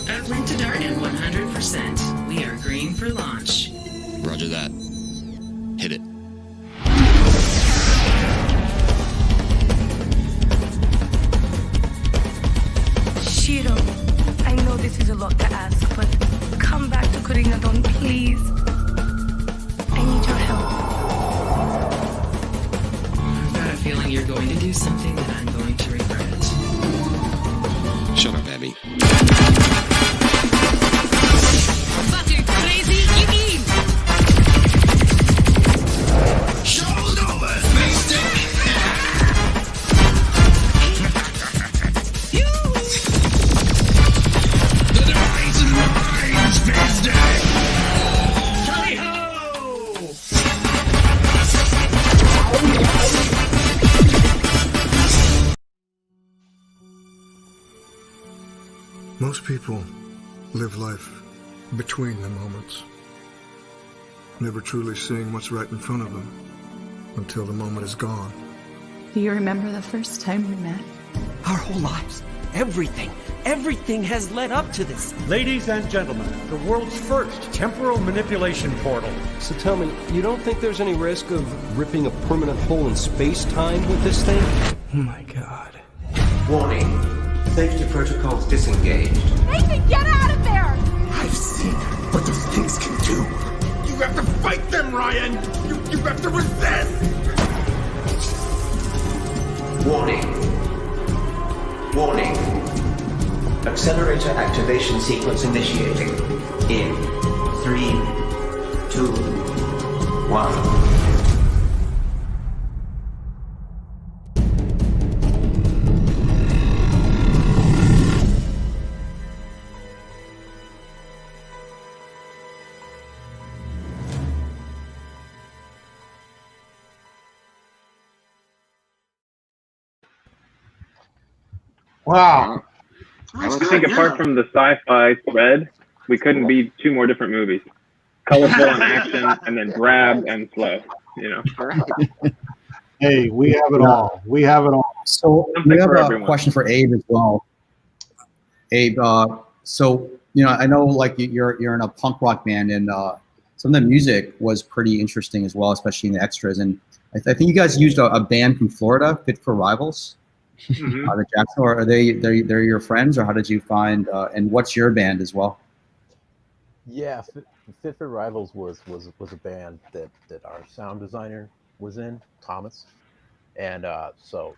Uplink to target 100%. We are green for launch. Roger that. Hit it. Shiro, I know this is a lot to ask, but come back to Koreatown, please. I need your help. I've got a feeling you're going to do something that I'm going to regret. Shut up, Abby. Fucking crazy, you mean? Show's over, space dick! The device is mine, space dick! Tally-ho! Most people live life between the moments, never truly seeing what's right in front of them until the moment is gone. Do you remember the first time we met? Our whole lives, everything has led up to this. Ladies and gentlemen, the world's first temporal manipulation portal. So tell me, you don't think there's any risk of ripping a permanent hole in space-time with this thing? Oh my God. Warning. Safety protocols disengaged. Nathan, get out of there! I've seen what those things can do. You have to fight them, Ryan! You have to resist! Warning. Warning. Accelerator activation sequence initiating. In 3, 2, 1. Wow. I think apart from the sci-fi thread, we couldn't be two more different movies. Colorful and action, and then grab and slow. You know. Hey, we have it all. We have it all. So Something we have for a everyone. question for Abe as well. Abe, so you know, I know like you're in a punk rock band, and some of the music was pretty interesting as well, especially in the extras. And I think you guys used a band from Florida, Fit for Rivals. The Jackson, or are they're your friends, or how did you find? And what's your band as well? Yeah, Fit for Rivals was a band that our sound designer was in, Thomas, and so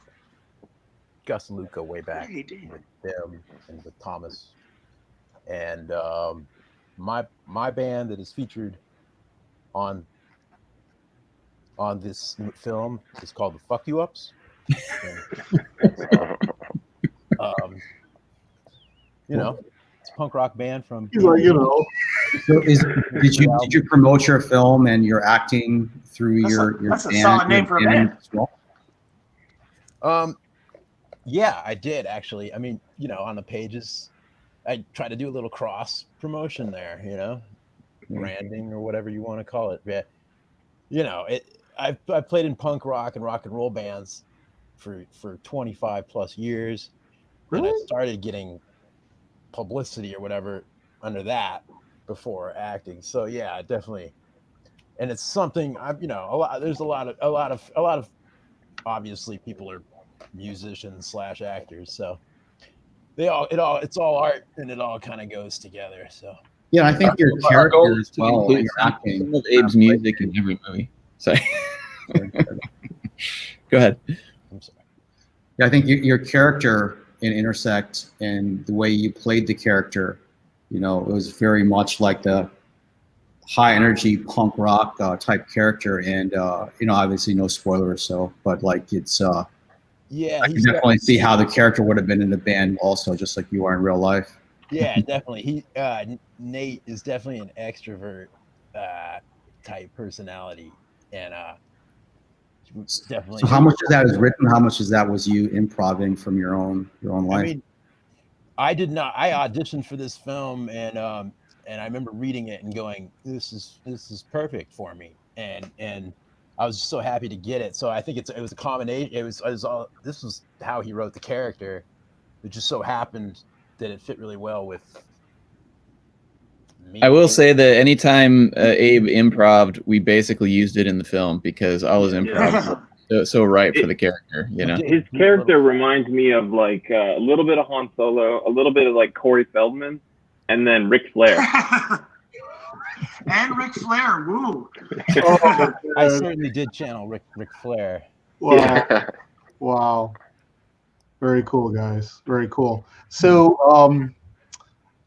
Gus and Luca way back with them and with Thomas, and my band that is featured on this film is called the Fuck You Ups. You know, it's a punk rock band from. He's like, you know. So did you promote your film and your acting through your that's band? A solid name for a band. As well? Yeah, I did actually. I mean, you know, on the pages, I try to do a little cross promotion there. You know, branding or whatever you want to call it. Yeah, you know, I've played in punk rock and roll bands for 25 plus years, and I started getting publicity or whatever under that before acting. So yeah, definitely. And it's something there's a lot of obviously people are musicians / actors, so it's all art and it all kind of goes together. So yeah, I think your character as well, your acting. Some of Abe's music in every movie. Sorry. Go ahead. I'm sorry. Yeah, I think your character in Intersect and the way you played the character, you know, it was very much like the high energy punk rock type character, and you know, obviously no spoilers, so but like it's yeah, I can definitely see how the character would have been in the band also, just like you are in real life. Yeah, definitely. Nate is definitely an extrovert type personality, and definitely. So how much of that is written? How much of that was you improvising from your own life? I mean, I did not. I auditioned for this film, and I remember reading it and going, "This is perfect for me," and I was so happy to get it. So I think it was a combination. It was all. This was how he wrote the character. It just so happened that it fit really well with me. I will say that anytime Abe improv'd, we basically used it in the film because all his improv was so right for the character. You know, his character reminds me of like a little bit of Han Solo, a little bit of like Corey Feldman, and then Ric Flair. And Ric Flair, woo! I certainly did channel Ric Flair. Wow. Yeah. Wow. Very cool, guys. Very cool. So,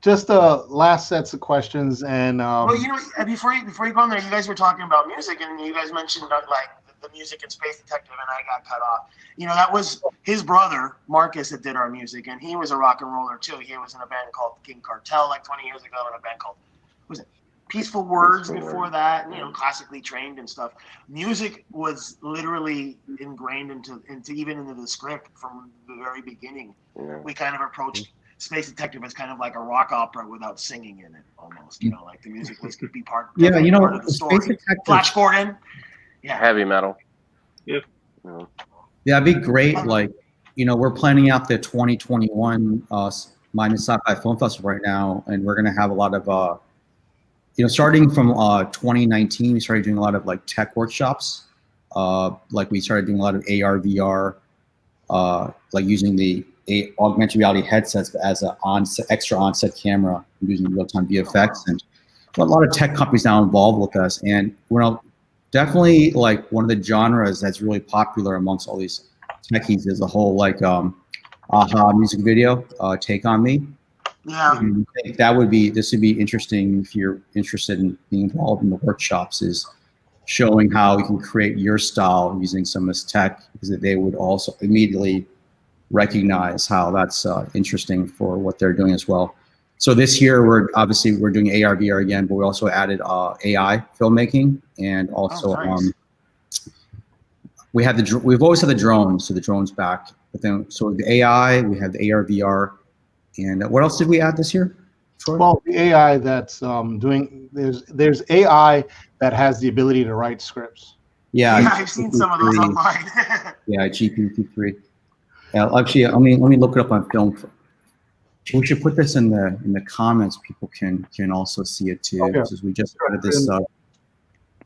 just last sets of questions, and well, you know, before you go on there, you guys were talking about music, and you guys mentioned like the music in Space Detective, and I got cut off. You know, that was his brother Marcus that did our music, and he was a rock and roller too. He was in a band called King Cartel like 20 years ago, and a band called Peaceful Words before that, and, you know, classically trained and stuff. Music was literally ingrained into the script from the very beginning. Yeah. We kind of approached Space Detective as kind of like a rock opera without singing in it, almost. You know, like the music was could be part. Yeah, you know, part of the story. Flash Gordon. Yeah. Heavy metal. Yeah. Yeah, it'd be great. Like, you know, we're planning out the 2021 Miami Sci-Fi Film Festival right now, and we're gonna have a lot of you know, starting from 2019, we started doing a lot of like tech workshops. Like we started doing a lot of AR, VR, like using the augmented reality headsets as an extra on-set camera, using real-time VFX, and a lot of tech companies now involved with us. And we're definitely like one of the genres that's really popular amongst all these techies is the whole like AHA music video, Take On Me. Yeah. I think this would be interesting if you're interested in being involved in the workshops, is showing how you can create your style using some of this tech, because they would also immediately recognize how that's interesting for what they're doing as well. So this year we're doing AR, VR again, but we also added AI filmmaking, and also nice. We've always had the drones, so the drones back, but then so the AI, we have the AR, VR. And what else did we add this year, Troy? Well, the AI that's there's AI that has the ability to write scripts. Yeah, I've seen some of those online. Yeah, GPT-3. Actually, let me look it up on film. We should put this in the comments. People can also see it too. Okay. Because we just started this.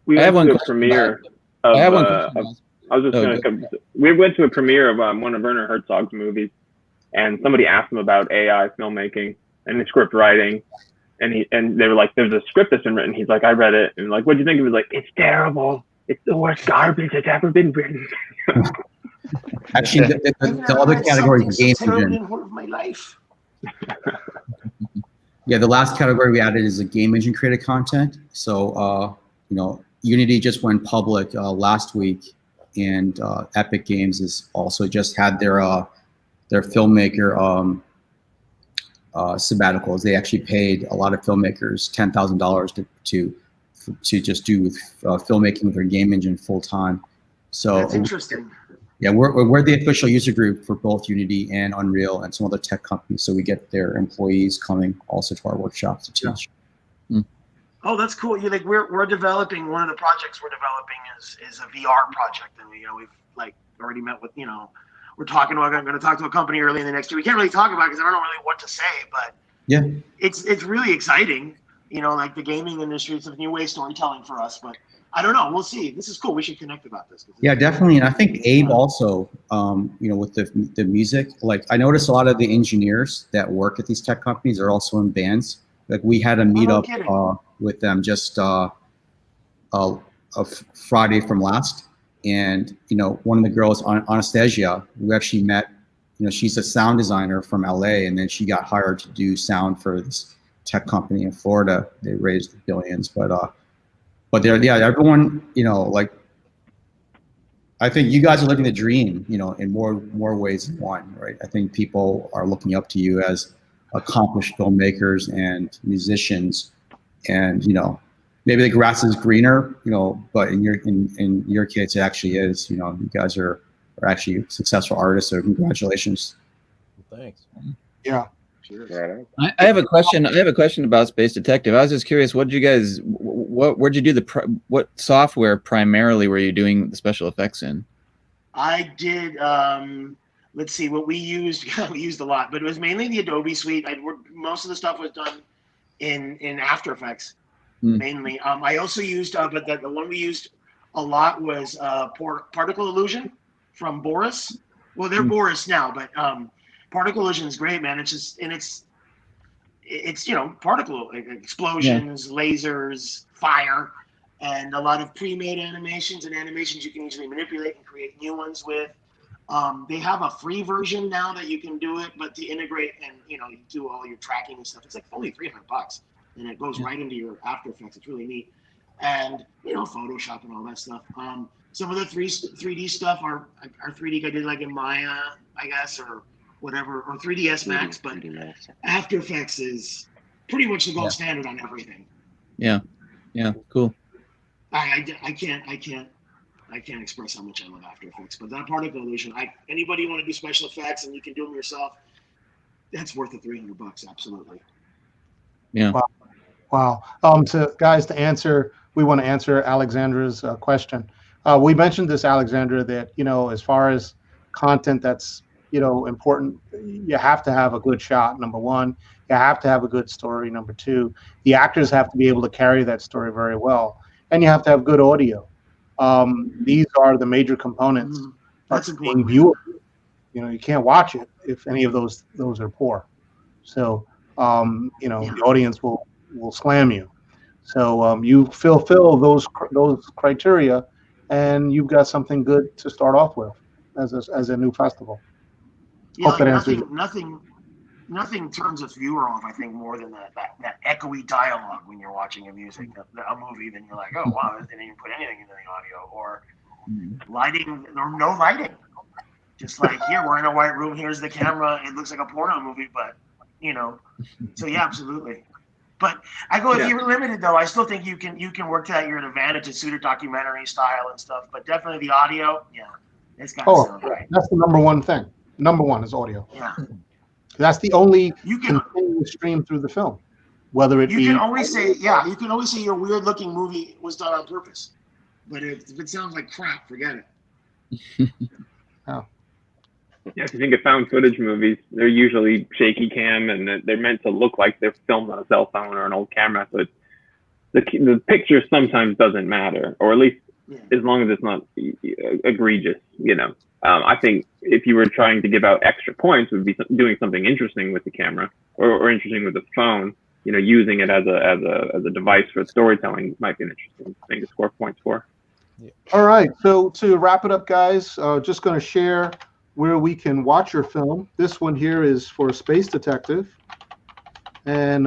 We have one premiere. I have one question. I was just going to. We went to a premiere of one of Werner Herzog's movies, and somebody asked him about AI filmmaking and script writing, and they were like, "There's a script that's been written." He's like, "I read it," and like, "What do you think?" He was like, "It's terrible. It's the worst garbage that's ever been written." Actually, the other category is game engine. Of my life. Yeah, the last category we added is a game engine created content. So, Unity just went public last week, and Epic Games has also just had their filmmaker sabbaticals. They actually paid a lot of filmmakers $10,000 to just do filmmaking with their game engine full time. So that's interesting. Yeah, we're the official user group for both Unity and Unreal and some other tech companies. So we get their employees coming also to our workshops to teach. Yeah. Oh, that's cool. We're developing, one of the projects we're developing is a VR project, and we've like already met with we're talking to. I'm going to talk to a company early in the next year. We can't really talk about it because I don't know really what to say, but yeah, it's really exciting. Like the gaming industry, it's a new way of storytelling for us, but I don't know. We'll see. This is cool. We should connect about this. Yeah, definitely. And I think Abe also, with the music, like I noticed a lot of the engineers that work at these tech companies are also in bands. Like we had a meetup with them just a Friday from last, and one of the girls, Anastasia, we actually met. She's a sound designer from LA, and then she got hired to do sound for this tech company in Florida. They raised billions, but everyone, like, I think you guys are living the dream, in more ways than one, right? I think people are looking up to you as accomplished filmmakers and musicians, and maybe the grass is greener, but in your case, it actually is. You guys are actually successful artists, so congratulations. Thanks. Yeah. I have a question. I have a question about Space Detective. I was just curious. Where'd you do what software primarily were you doing the special effects in? I did. Let's see what we used. We used a lot, but it was mainly the Adobe suite. Most of the stuff was done in After Effects mainly. I also used, but the one we used a lot was Particle Illusion from Boris. Well, they're Boris now, but Particle Illusion is great, man. It's just, and it's particle explosions, lasers, fire, and a lot of pre-made animations and animations you can easily manipulate and create new ones with. They have a free version now that you can do it, but to integrate and you do all your tracking and stuff, it's like only $300, and it goes right into your After Effects. It's really neat, and Photoshop and all that stuff. Some of the 3D stuff are 3D I did like in Maya, I guess, or whatever, or 3ds Max, but After Effects is pretty much the gold standard on everything. Yeah, cool. I can't express how much I love After Effects, but that Particle Illusion, anybody want to do special effects and you can do them yourself, that's worth the $300, absolutely. Yeah. Wow. To answer, we want to answer Alexandra's question. We mentioned this, Alexandra, that as far as content that's important, you have to have a good shot, number one. You have to have a good story, number two. The actors have to be able to carry that story very well, and you have to have good audio. These are the major components of being viewable. You can't watch it if any of those are poor. So the audience will slam you. So you fulfill those criteria, and you've got something good to start off with as a new festival. Yeah, nothing turns a viewer off, I think, more than that echoey dialogue when you're watching a movie. Then you're like, oh wow, they didn't even put anything into the audio, or lighting or no lighting. Just like here, we're in a white room. Here's the camera. It looks like a porno movie, but So yeah, absolutely. But I go, if you're limited though, I still think you can work to that your advantage and suit a documentary style and stuff. But definitely the audio, it's got to sound right. That's the number one thing. Number one is audio. Yeah. That's the only continuous stream through the film. Whether it you can always say your weird looking movie was done on purpose. But if it sounds like crap, forget it. Oh. Yeah, if you think of found footage movies, they're usually shaky cam, and they're meant to look like they're filmed on a cell phone or an old camera. So the picture sometimes doesn't matter, or at least as long as it's not egregious, you know. I think if you were trying to give out extra points, it would be doing something interesting with the camera or interesting with the phone. You know, using it as a device for storytelling might be an interesting thing to score points for. All right. So to wrap it up, guys, just going to share where we can watch your film. This one here is for Space Detective, and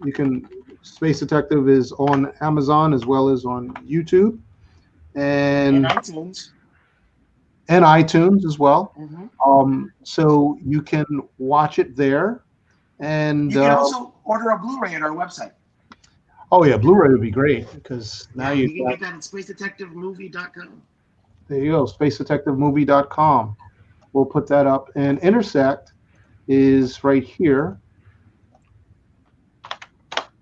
you can. Space Detective is on Amazon as well as on YouTube and iTunes. And iTunes as well. Mm-hmm. So you can watch it there. And you can also order a Blu-ray at our website. Oh yeah, Blu-ray would be great because now you can get that at spacedetectivemovie.com. There you go, spacedetectivemovie.com. We'll put that up. And Intersect is right here.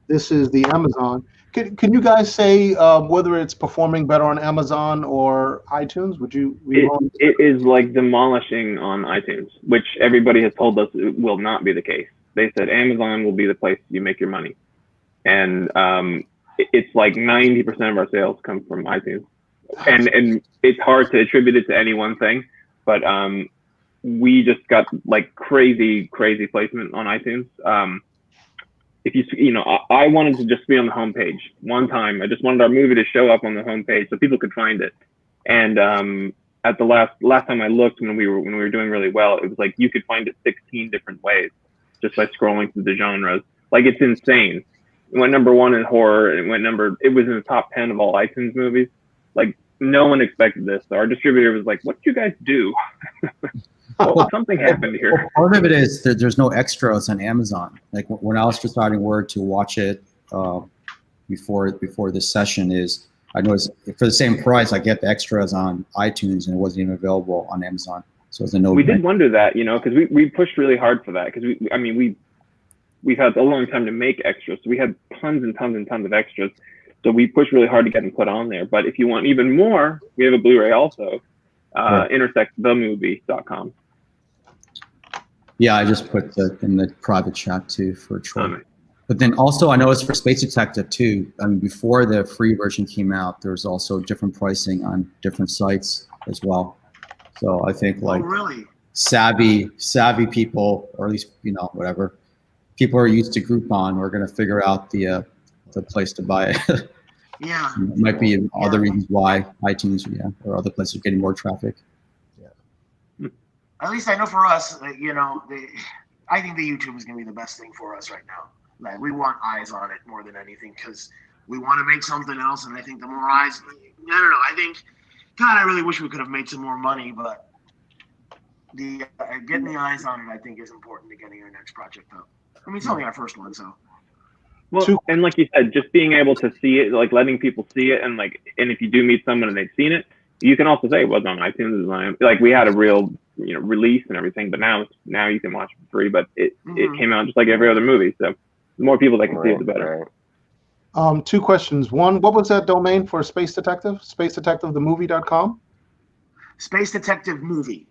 This is the Amazon. Can you guys say whether it's performing better on Amazon or iTunes? Would you? It is like demolishing on iTunes, which everybody has told us it will not be the case. They said Amazon will be the place you make your money, and it's like 90% of our sales come from iTunes, and it's hard to attribute it to any one thing, but we just got like crazy placement on iTunes. If you know, I wanted to just be on the homepage one time. I just wanted our movie to show up on the homepage so people could find it. And at the last time I looked, when we were doing really well, it was like you could find it 16 different ways just by scrolling through the genres. Like, it's insane. It went #1 in horror. It was in the top 10 of all iTunes movies. Like, no one expected this. So our distributor was like, "What did you guys do?" Well, something happened here. Part of it is that there's no extras on Amazon. Like when I was deciding where to watch it before this session, is I noticed for the same price I get the extras on iTunes and it wasn't even available on Amazon. So it's a no. We did wonder that, you know, because we pushed really hard for that because we've had a long time to make extras. So we had tons and tons and tons of extras. So we pushed really hard to get them put on there. But if you want even more, we have a Blu-ray also. intersectthemovie.com. Yeah, I just put in the private chat too for Troy. But then also I noticed for Space Detective too, I mean, before the free version came out, there was also different pricing on different sites as well. So I think like savvy people, or at least, you know, whatever, people are used to Groupon are going to figure out the place to buy it. Yeah. It might be other reasons why iTunes, or other places are getting more traffic. At least I know for us, you know, I think the YouTube is going to be the best thing for us right now. Like, we want eyes on it more than anything because we want to make something else. And I think the more eyes, I don't know. I think, God, I really wish we could have made some more money, but getting the eyes on it, I think, is important to getting our next project up. I mean, it's only our first one, so. Well, and like you said, just being able to see it, like letting people see it, and if you do meet someone and they've seen it, you can also say it was on iTunes. Like, we had a real, you know, release and everything, but now you can watch it for free. But it came out just like every other movie, so the more people that can see it, the better. Two questions. One, what was that domain for Space Detective? SpaceDetectiveTheMovie.com? Space Detective Movie.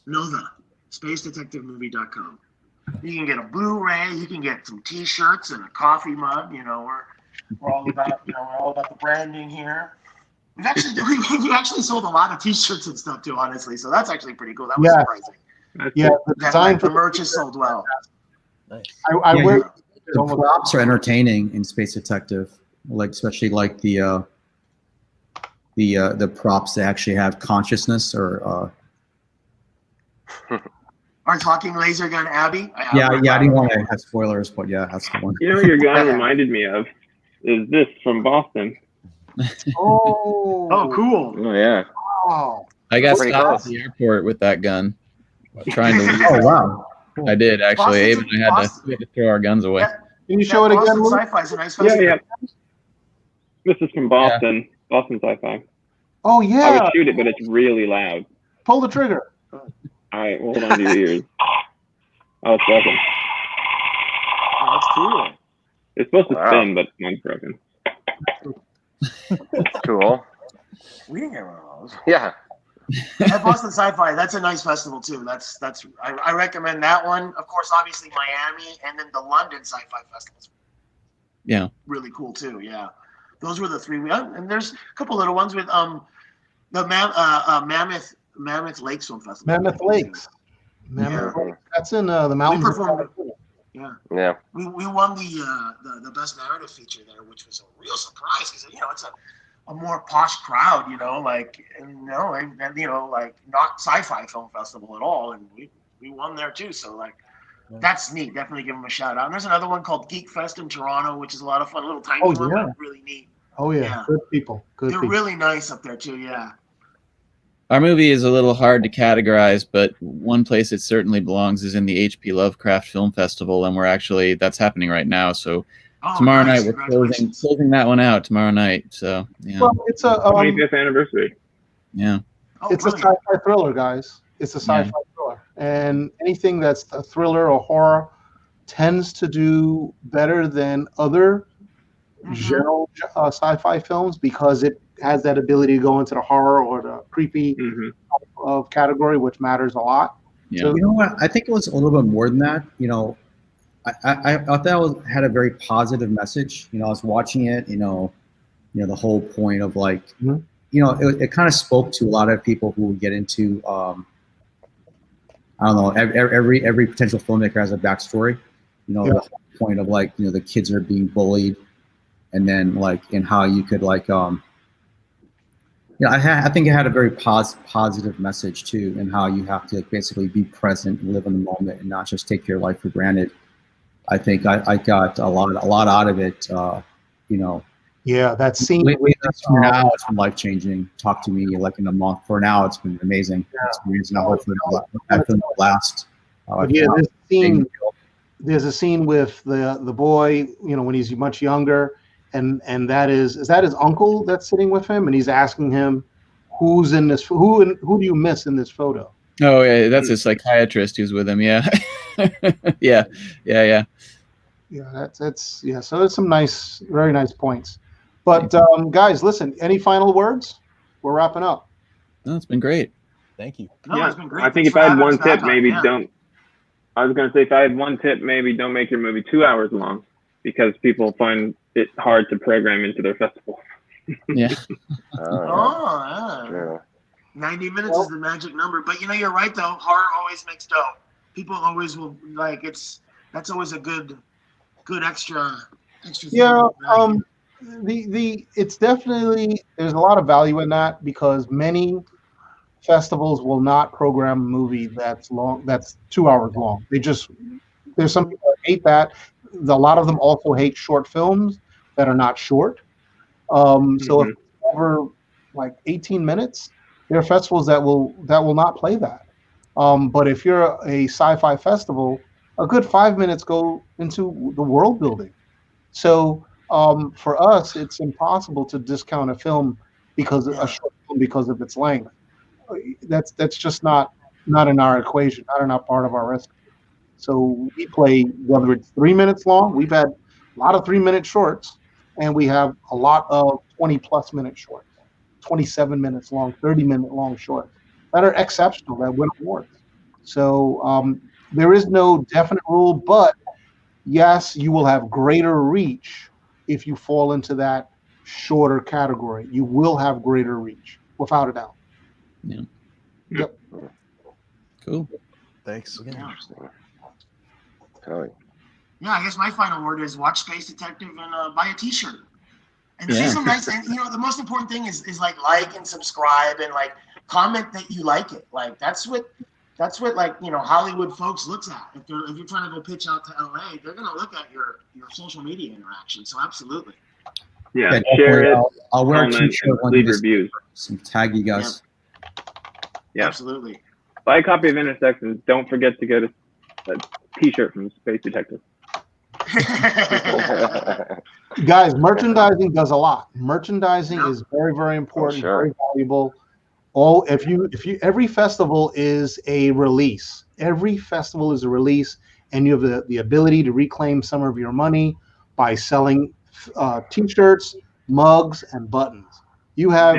SpaceDetectiveMovie.com. You can get a Blu-ray. You can get some T-shirts and a coffee mug. You know, we're all about the branding here. We actually sold a lot of T-shirts and stuff too, honestly. So that's actually pretty cool. That was surprising. Yeah, the design for merch is sold well. Nice. The props are entertaining in Space Detective, like especially like the props that actually have consciousness or. Our talking laser gun, Abby. I didn't want to have spoilers, but yeah, that's the one. You know what your gun reminded me of is this from Boston. Oh, cool. Oh yeah. Wow. I got stopped at the airport with that gun, trying to leave. Oh wow. I did actually. Abe and I had to throw our guns away. Can you show it again? Sci-Fi is a nice festival. Yeah. This is from Boston. Yeah. Boston Sci-Fi. Oh yeah. I would shoot it, but it's really loud. Pull the trigger. All right, hold on to your ears. Oh, it's broken. Oh, that's cool. It's supposed to spin, but mine's broken. That's cool. We didn't get one of those. Yeah. At Boston Sci-Fi, that's a nice festival too. I recommend that one. Of course, obviously Miami, and then the London Sci-Fi Festival. Yeah. Really cool too. Yeah. Those were the three. And there's a couple little ones with the Mammoth Lakes Film Festival. Mammoth Lakes. Mammoth Lakes. That's in the mountains. We performed. Yeah. Yeah. We won the best narrative feature there, which was a real surprise because it's a more posh crowd, like like not sci-fi film festival at all, and we won there too. So like that's neat. Definitely give them a shout out. And there's another one called Geek Fest in Toronto, which is a lot of fun, a little tiny one, but really neat. Oh yeah, good people. They're really nice up there too. Yeah. Our movie is a little hard to categorize, but one place it certainly belongs is in the H.P. Lovecraft Film Festival, and that's happening right now. So tomorrow night we're closing that one out tomorrow night. So yeah. Well, it's a 25th anniversary. Yeah. It's a sci-fi thriller, guys. It's a sci-fi thriller, and anything that's a thriller or horror tends to do better than other general sci-fi films because it has that ability to go into the horror or the creepy of category, which matters a lot. Yeah. So, you know what? I think it was a little bit more than that. I thought that had a very positive message. I was watching it. The whole point of like, it kind of spoke to a lot of people who would get into. I don't know. Every potential filmmaker has a backstory. The whole point of like, the kids are being bullied, and then like, and how you could like, I think it had a very positive message too, and how you have to basically be present and live in the moment and not just take your life for granted. I think I got a lot out of it. Yeah, that scene. For now, it's been life changing. Talk to me like in a month. For now, it's been an amazing experience, and hopefully that film will last. There's a scene with the boy, when he's much younger. And that is that his uncle that's sitting with him, and he's asking him, "Who's in this? Who do you miss in this photo?" Oh yeah, that's a psychiatrist who's with him. Yeah, yeah. Yeah, that's yeah. So there's some very nice points. But guys, listen. Any final words? We're wrapping up. No, it's been great. Thank you. No, it's been great. I think if I had one tip, maybe don't. I was going to say if I had one tip, maybe don't make your movie 2 hours long, because people find it hard to program into their festival. Yeah. 90 minutes is the magic number. But you're right though. Horror always makes dough. People always will like that's always a good extra thing. Yeah. It's definitely, there's a lot of value in that because many festivals will not program a movie that's 2 hours long. There's some people that hate that. A lot of them also hate short films that are not short. So if it's over like 18 minutes, there are festivals that will not play that. But if you're a sci-fi festival, a good 5 minutes go into the world building. So for us, it's impossible to discount a film because a short film because of its length. That's just not in our equation, not in our part of our recipe. So we play, whether it's 3 minutes long, we've had a lot of 3-minute shorts, and we have a lot of 20+ minute shorts, 27 minutes long, 30-minute long shorts that are exceptional, that win awards. So there is no definite rule, but yes, you will have greater reach if you fall into that shorter category. You will have greater reach, without a doubt. Yeah. Yep. Cool. Thanks again. Yeah, I guess my final word is watch Space Detective and buy a T-shirt. And see some nice. And the most important thing is like and subscribe and like comment that you like it. Like that's what like Hollywood folks looks at. If you're trying to go pitch out to LA, they're gonna look at your social media interaction. So absolutely. Yeah, share it. I'll wear a T-shirt. Leave reviews. Some tag you guys. Yeah, absolutely. Buy a copy of Intersection. Don't forget to get a T-shirt from Space Detective. Guys, merchandising does a lot. Merchandising is very, very important, very valuable. Every festival is a release. Every festival is a release, and you have the ability to reclaim some of your money by selling T-shirts, mugs, and buttons. You have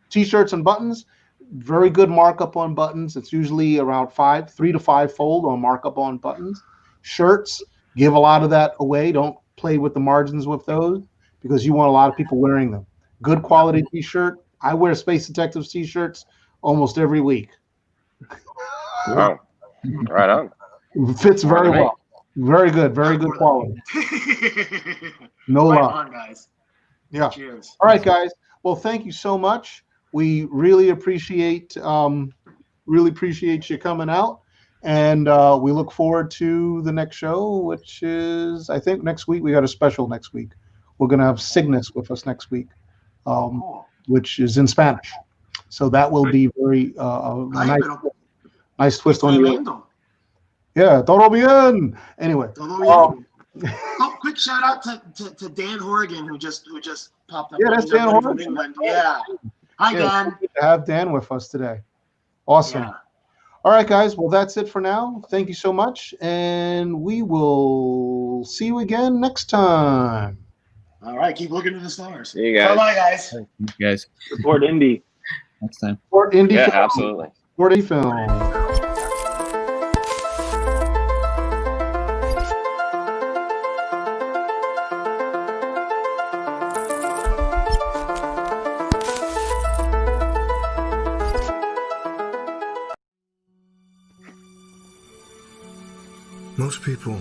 T-shirts and buttons. Very good markup on buttons. It's usually around 3 to 5 fold on markup on buttons. Shirts, give a lot of that away. Don't play with the margins with those. because you want a lot of people wearing them. Good quality t-shirt. I wear Space Detectives t-shirts almost every week. Wow. Right on. Fits very well. Very good. Very good quality. No Right love. on, guys. Yeah. Cheers. All right, guys. Well, thank you so much. We really appreciate you coming out, and we look forward to the next show, which is, I think, next week. We got a special next week. We're going to have Cygnus with us next week, which is in Spanish. So that will be very nice twist on you. Yeah, todo bien. Anyway. Oh, quick shout out to Dan Horrigan who just popped up. Yeah, that's Dan Horrigan. Yeah. Hi, Dan. Good to have Dan with us today. Awesome. Yeah. All right, guys. Well, that's it for now. Thank you so much, and we will see you again next time. All right, keep looking to the stars. See you guys. Bye, guys. Thank you guys. Support indie. Next time. Support indie. Yeah, film. absolutely. Support indie film. Most people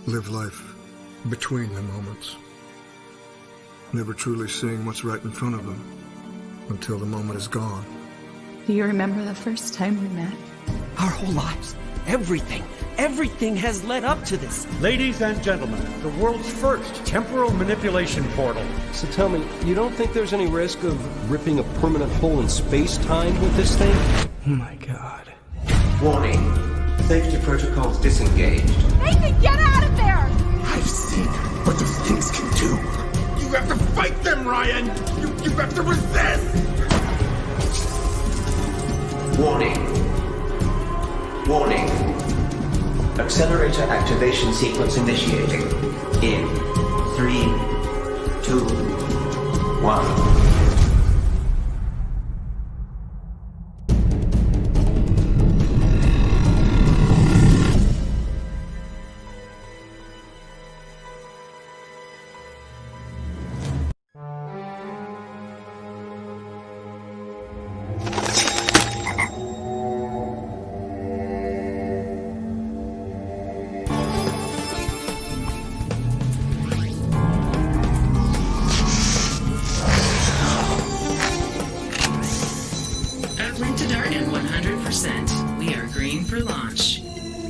live life between the moments, never truly seeing what's right in front of them until the moment is gone. Do you remember the first time we met? Our whole lives, everything has led up to this. Ladies and gentlemen, the world's first temporal manipulation portal. So tell me, you don't think there's any risk of ripping a permanent hole in space-time with this thing? Oh my god. Warning. Safety protocols disengaged. Nathan, get out of there! I've seen what those things can do. You have to fight them, Ryan! You have to resist! Warning. Warning. Accelerator activation sequence initiating. In 3, 2, 1.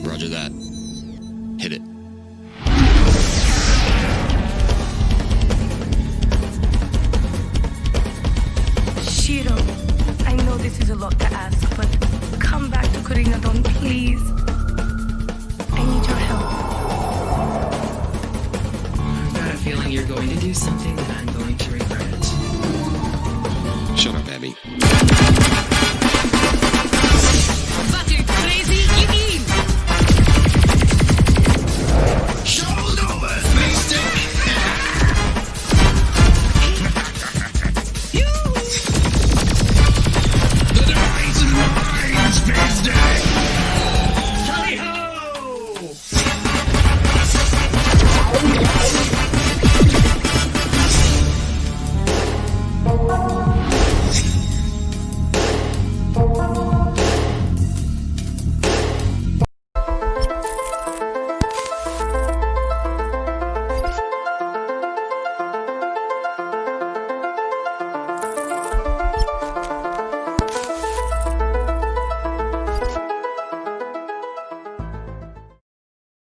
Roger that. Hit it. Shiro, I know this is a lot to ask, but come back to Koringadon, please. I need your help. I've got a feeling you're going to do something that I'm going to regret. Shut up, Abby. The device is mine, Space Day!